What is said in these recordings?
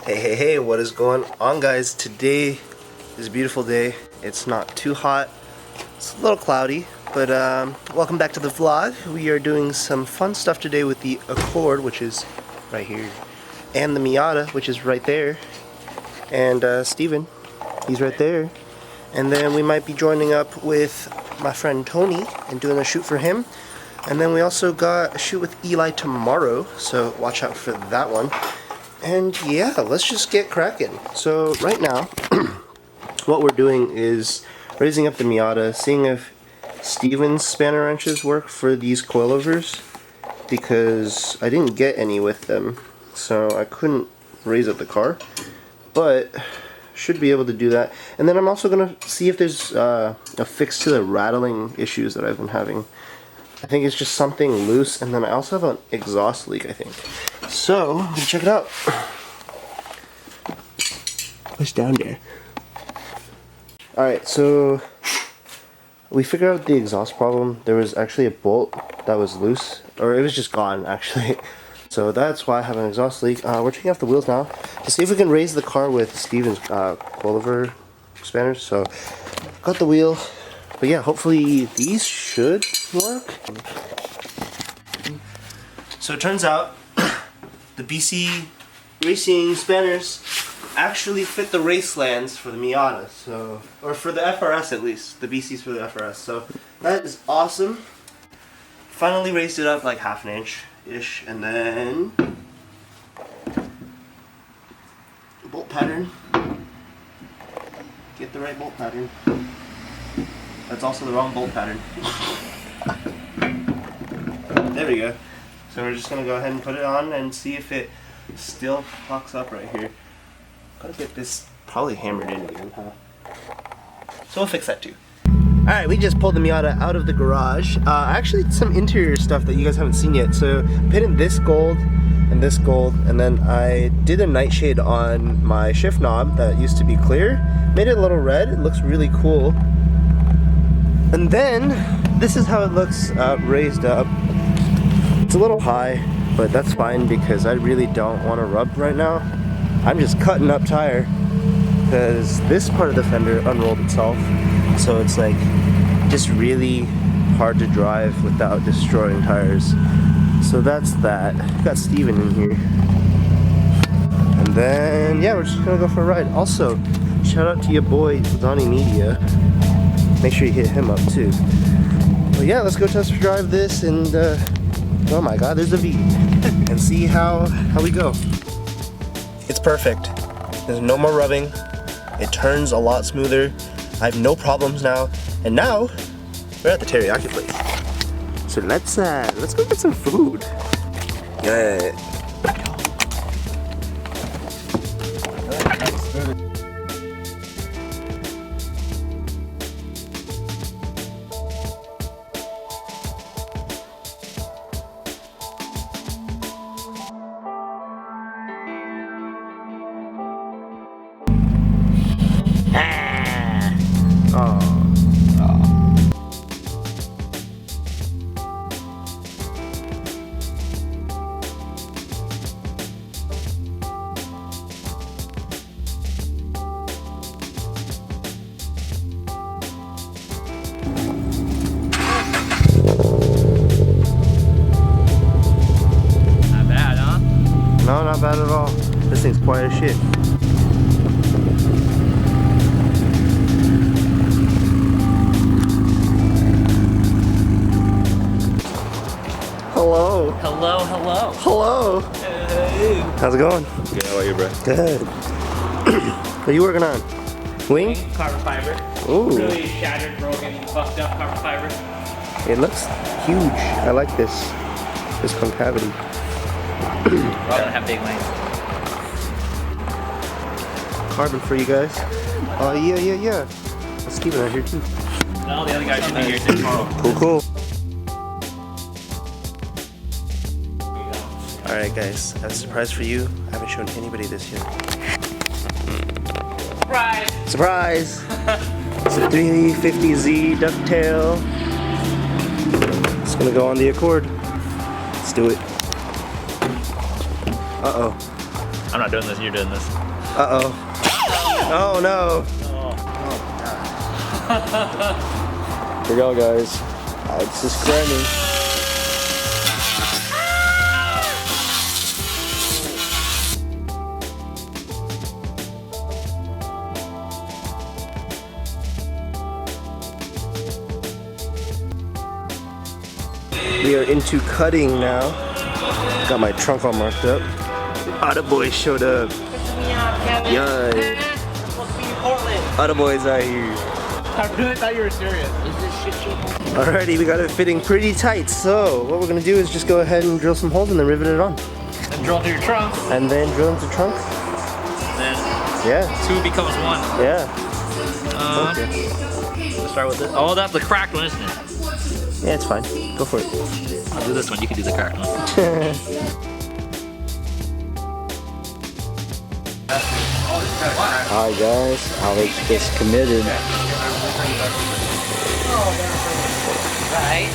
Hey, what is going on, guys? Today is a beautiful day. It's not too hot. It's a little cloudy, but welcome back to the vlog. We are doing some fun stuff today with the Accord, which is right here, and the Miata, which is right there, and Steven, he's right there. And then we might be joining up with my friend Tony and doing a shoot for him. And then we also got a shoot with Eli tomorrow, so watch out for that one. And yeah, let's just get cracking. So right now, what we're doing is raising up the Miata, seeing if Steven's spanner wrenches work for these coilovers, because I didn't get any with them, so I couldn't raise up the car, but should be able to do that. And then I'm also gonna see if there's a fix to the rattling issues that I've been having. I think it's just something loose, and then I also have an exhaust leak, I think. So, let's check it out. What's down there? Alright, so we figured out the exhaust problem. There was actually a bolt that was loose, or it was just gone, actually. So that's why I have an exhaust leak. We're taking off the wheels now to see if we can raise the car with Steven's coilover spanners. So, got the wheel. But yeah, hopefully these should work. So it turns out the BC Racing spanners actually fit the race lands for the Miata, so, or for the FRS at least. The BC's for the FRS, so that is awesome. Finally raised it up like half an inch-ish, and then bolt pattern. Get the right bolt pattern. That's also the wrong bolt pattern. There we go. So we're just gonna go ahead and put it on and see if it still locks up right here. Gotta get this probably hammered in again, huh? So we'll fix that too. Alright, we just pulled the Miata out of the garage. Actually, some interior stuff that you guys haven't seen yet. So painted this gold, and then I did a nightshade on my shift knob that used to be clear. Made it a little red. It looks really cool. And then, this is how it looks raised up. It's a little high, but that's fine because I really don't want to rub right now. I'm just cutting up tire because this part of the fender unrolled itself. So it's like just really hard to drive without destroying tires. So that's that. Got Steven in here. And then, yeah, we're just gonna go for a ride. Also, shout out to your boy, Donnie Media. Make sure you hit him up too. But yeah, let's go test drive this and oh my god, there's a V. And see how we go. It's perfect. There's no more rubbing. It turns a lot smoother. I have no problems now. And now we're at the teriyaki place. So let's go get some food. Yeah. No, not bad at all. This thing's quiet as shit. Hello. Hello, hello. Hello. Hey. How's it going? Good, how are you, bro? Good. What are you working on? Wing? Carbon fiber. Ooh. Really shattered, broken, fucked up carbon fiber. It looks huge. I like this concavity. Gotta have big lanes. Carbon for you guys. Oh, yeah. Let's keep it out here too. No, the other guys should be here tomorrow. Cool. Alright guys, I have a surprise for you. I haven't shown anybody this yet. Surprise! It's a 350z Ducktail. It's gonna go on the Accord. Let's do it. Uh-oh. I'm not doing this, you're doing this. Uh-oh. Oh no. Here we go, guys. It's just grinding. We are into cutting now. Got my trunk all marked up. Other boys showed up. Yeah. Other boys are here. I really thought you were serious. Alrighty, we got it fitting pretty tight. So what we're gonna do is just go ahead and drill some holes and then rivet it on. And drill through your trunk. And then drill into trunk. Then Yeah. 2 becomes 1. Yeah. Okay. Let's start with this. Oh, that's the cracked one, isn't it? Yeah, it's fine. Go for it. I'll do this one. You can do the cracked one. Alright guys, Alex just committed. Right.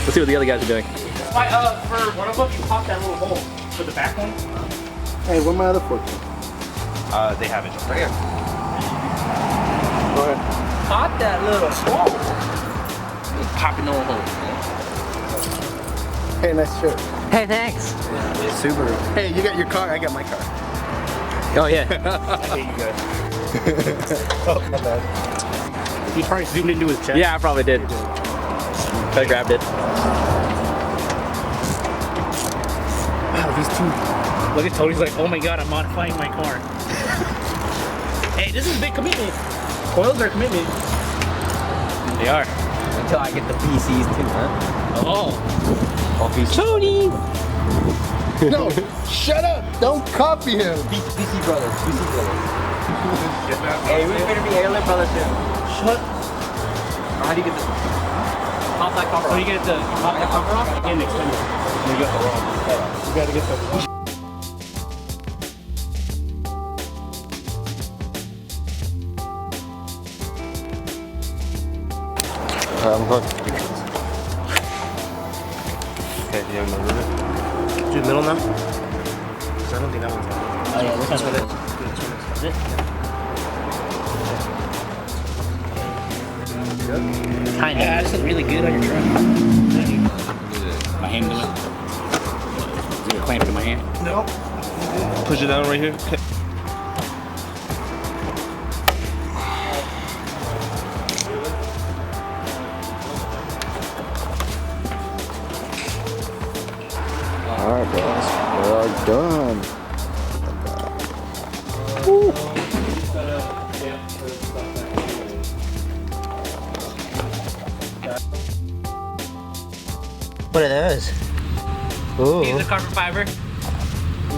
Let's see what the other guys are doing. Why, for one of them, you pop that little hole for the back one. Hey, where my other fork? They have it right here. Go ahead. Pop that little hole. Popping the hole. Hey, nice shirt. Hey, thanks. Subaru. Hey, you got your car, I got my car. Oh, yeah. I hate you guys. Oh, my bad. He probably zoomed into his chest. Yeah, I probably did. I grabbed it. Wow, these two. Look at Tony's like, oh my god, I'm modifying my car. Hey, this is a big commitment. Coils are a commitment. They are. Until I get the PCs too, huh? Oh. Tony! No, shut up! Don't copy him! BC brothers. BC brothers. Hey, we're gonna be airline brothers soon. Shut. How do you get this? Pop that cover So off. you get the, you pop that cover off and extend it. You got the wrong. You gotta get the. I'm hooked. Okay, do you have another rivet? Do the middle now? Because I don't think that one's on. Oh, yeah, this one's This one is. Is it? Kind Yeah, this is really good on your truck. My hand do it. Is it clamped to my hand? No. Push it down right here. Okay. Alright guys, we are done. What are those? These Ooh, are carbon fiber.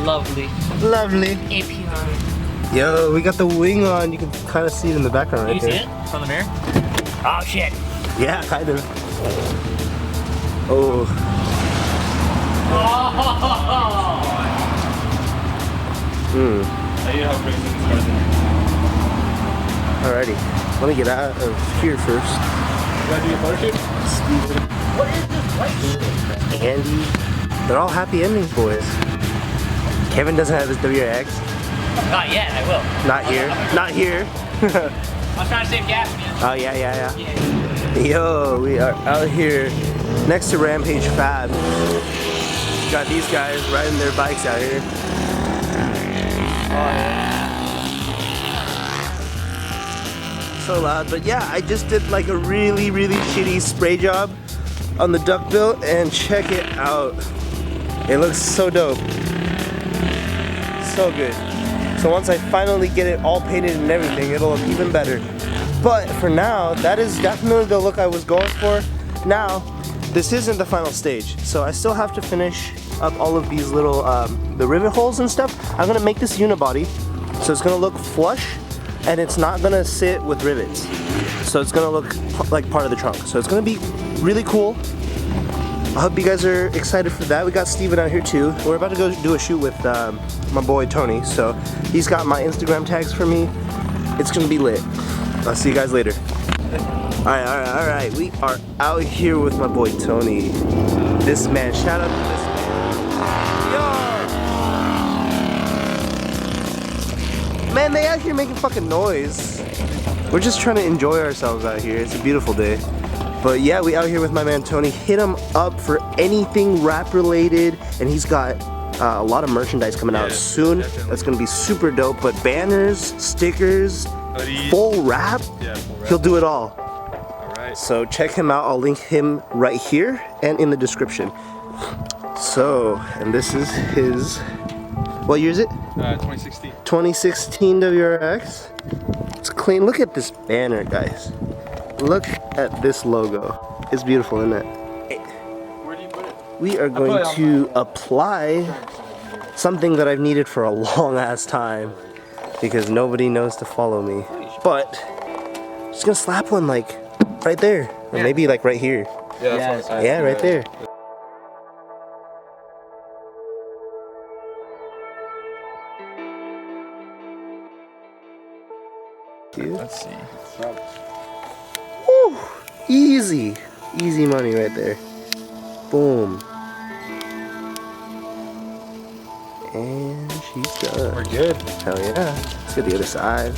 Lovely. lovely. API. Yo, we got the wing on. You can kind of see it in the background Can right you see there. it from the mirror? Oh shit. Yeah, kind of. Oh. Hmm. Alrighty. Let me get out of here first. What is this white? Andy. They're all happy endings, boys. Kevin doesn't have his WRX. Not yet, I will. Not here. Not here. I was trying to save gas, man. Oh, yeah. Yo, we are out here next to Rampage Fab. Got these guys riding their bikes out here. So loud, but yeah, I just did like a really shitty spray job on the duckbill, and check it out. It looks so dope. So good. So once I finally get it all painted and everything, it'll look even better. But for now, that is definitely the look I was going for. Now, this isn't the final stage, so I still have to finish up all of these little, the rivet holes and stuff. I'm gonna make this unibody, so it's gonna look flush, and it's not gonna sit with rivets. So it's gonna look like part of the trunk. So it's gonna be really cool. I hope you guys are excited for that. We got Steven out here too. We're about to go do a shoot with my boy Tony. So he's got my Instagram tags for me. It's gonna be lit. I'll see you guys later. Alright. We are out here with my boy Tony. This man, shout out to this man. Yo! Man, they out here making fucking noise. We're just trying to enjoy ourselves out here. It's a beautiful day. But yeah, we out here with my man Tony. Hit him up for anything rap related, and he's got a lot of merchandise coming out soon. Definitely. That's gonna be super dope. But banners, stickers, full rap, he'll do it all. Alright. So check him out. I'll link him right here and in the description. So, and this is his, what year is it? 2016. 2016 WRX. It's clean. Look at this banner, guys. Look at this logo. It's beautiful, isn't it? Where do you put it? We are going to apply something that I've needed for a long ass time because nobody knows to follow me. But I'm just gonna slap one like right there, or maybe like right here. Yeah, right there. Let's see. Woo! Easy money right there. Boom. And she's done. We're good. Hell yeah. Let's get the other side.